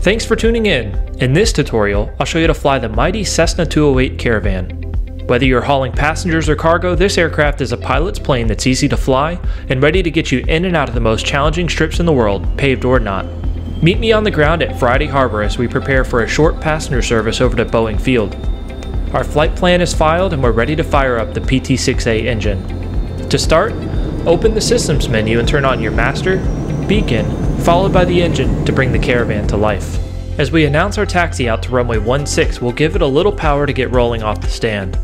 Thanks for tuning in. In this tutorial, I'll show you how to fly the mighty Cessna 208 Caravan. Whether you're hauling passengers or cargo, this aircraft is a pilot's plane that's easy to fly and ready to get you in and out of the most challenging strips in the world, paved or not. Meet me on the ground at Friday Harbor as we prepare for a short passenger service over to Boeing Field. Our flight plan is filed and we're ready to fire up the PT-6A engine. To start, open the Systems menu and turn on your master, beacon, followed by the engine to bring the Caravan to life. As we announce our taxi out to runway 16, we'll give it a little power to get rolling off the stand.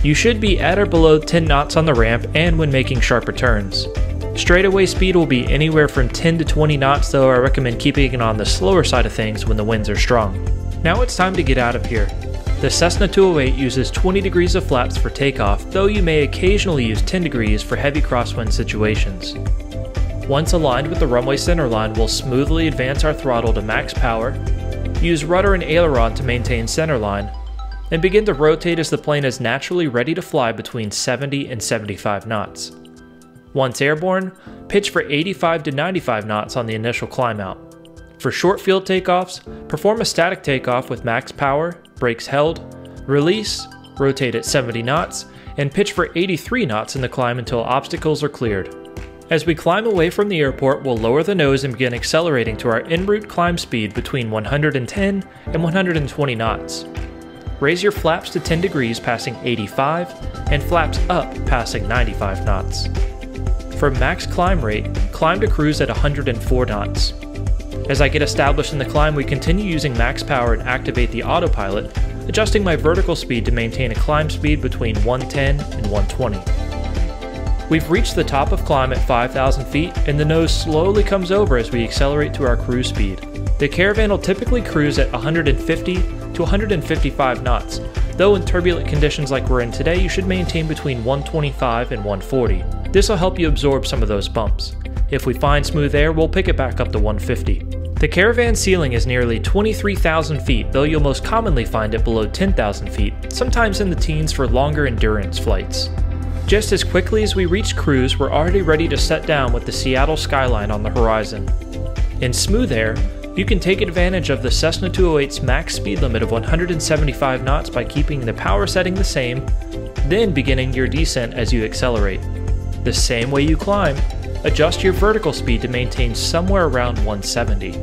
You should be at or below 10 knots on the ramp and when making sharper turns. Straightaway speed will be anywhere from 10 to 20 knots, though I recommend keeping it on the slower side of things when the winds are strong. Now it's time to get out of here. The Cessna 208 uses 20 degrees of flaps for takeoff, though you may occasionally use 10 degrees for heavy crosswind situations. Once aligned with the runway centerline, we'll smoothly advance our throttle to max power, use rudder and aileron to maintain centerline, and begin to rotate as the plane is naturally ready to fly between 70 and 75 knots. Once airborne, pitch for 85 to 95 knots on the initial climb out. For short field takeoffs, perform a static takeoff with max power, brakes held, release, rotate at 70 knots, and pitch for 83 knots in the climb until obstacles are cleared. As we climb away from the airport, we'll lower the nose and begin accelerating to our en route climb speed between 110 and 120 knots. Raise your flaps to 10 degrees passing 85 and flaps up passing 95 knots. For max climb rate, climb to cruise at 104 knots. As I get established in the climb, we continue using max power and activate the autopilot, adjusting my vertical speed to maintain a climb speed between 110 and 120. We've reached the top of climb at 5,000 feet, and the nose slowly comes over as we accelerate to our cruise speed. The Caravan will typically cruise at 150 to 155 knots, though in turbulent conditions like we're in today, you should maintain between 125 and 140. This will help you absorb some of those bumps. If we find smooth air, we'll pick it back up to 150. The Caravan ceiling is nearly 23,000 feet, though you'll most commonly find it below 10,000 feet, sometimes in the teens for longer endurance flights. Just as quickly as we reach cruise, we're already ready to set down with the Seattle skyline on the horizon. In smooth air, you can take advantage of the Cessna 208's max speed limit of 175 knots by keeping the power setting the same, then beginning your descent as you accelerate. The same way you climb, adjust your vertical speed to maintain somewhere around 170.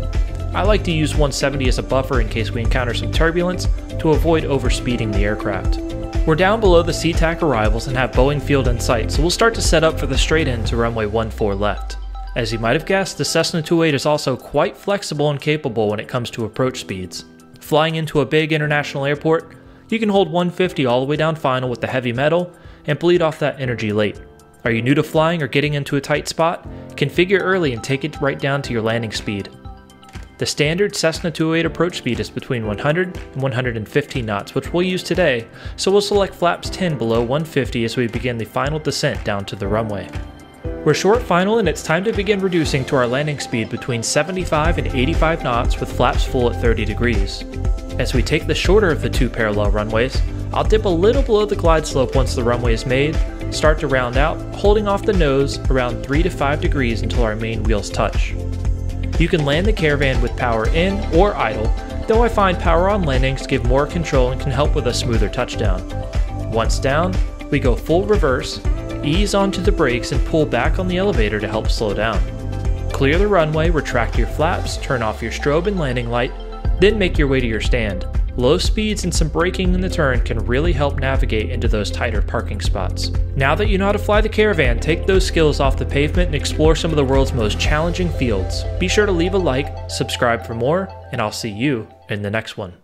I like to use 170 as a buffer in case we encounter some turbulence to avoid overspeeding the aircraft. We're down below the SeaTac arrivals and have Boeing Field in sight, so we'll start to set up for the straight in to runway 14 left. As you might have guessed, the Cessna 208 is also quite flexible and capable when it comes to approach speeds. Flying into a big international airport, you can hold 150 all the way down final with the heavy metal and bleed off that energy late. Are you new to flying or getting into a tight spot? Configure early and take it right down to your landing speed. The standard Cessna 208 approach speed is between 100 and 115 knots, which we'll use today, so we'll select flaps 10 below 150 as we begin the final descent down to the runway. We're short final and it's time to begin reducing to our landing speed between 75 and 85 knots with flaps full at 30 degrees. As we take the shorter of the two parallel runways, I'll dip a little below the glide slope once the runway is made, start to round out, holding off the nose around 3 to 5 degrees until our main wheels touch. You can land the Caravan with power in or idle, though I find power on landings give more control and can help with a smoother touchdown. Once down, we go full reverse, ease onto the brakes and pull back on the elevator to help slow down. Clear the runway, retract your flaps, turn off your strobe and landing light, then make your way to your stand. Low speeds and some braking in the turn can really help navigate into those tighter parking spots. Now that you know how to fly the Caravan, take those skills off the pavement and explore some of the world's most challenging fields. Be sure to leave a like, subscribe for more, and I'll see you in the next one.